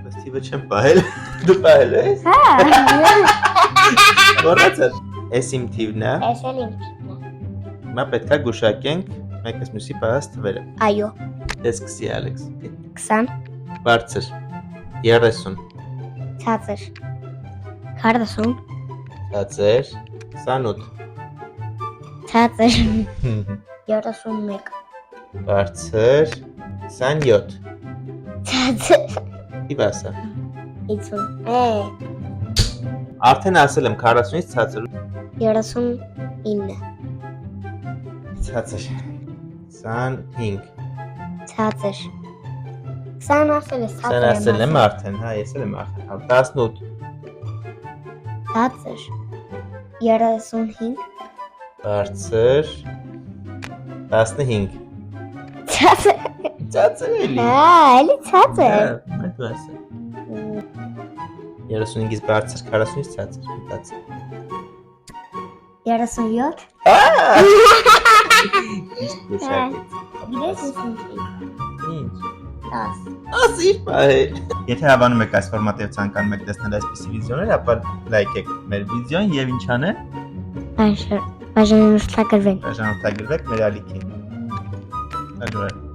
Բայց թիվը չեմ պահել։ Դու պահել ես։ Հա։ Որացած։ Էս իմ թիվն է։ Էս էլ իմ թիվն է։ Հիմա պետք է գուշակենք մեկս մյուսի պահած թվերը։ Այո։ Դե սկսի Ալեքս։ 20 Բարձր 30 ցածր 40 ցածր 28 ցածր 31 բարձր 27 ցածր Իվասա 50 Արդեն ասել եմ 40-ից ցածր 39 ցածր 25 ցածր 20 ասել ես Սան ասել եմ արդեն, հա, ես էլ եմ արդեն 18 ցածր 35 բարձր 15 ցածր Ցածր էլի հա էլի ցածր Մայթ ասել 35-ից բարձր 40-ից ցածր մտածել 37 Իսկ գուշակեց Գիտես ինչ Ինչ 10 Ասիր պահել Եթե հավանում եք այս ֆորմատով ցանկանում եք տեսնել այսպիսի վիդեոներ, ապա լայքեք մեր վիդեոն եւ ինչ անեք Բաժանորդագրվենք Բաժանորդագրվեք մեր ալիքին Այո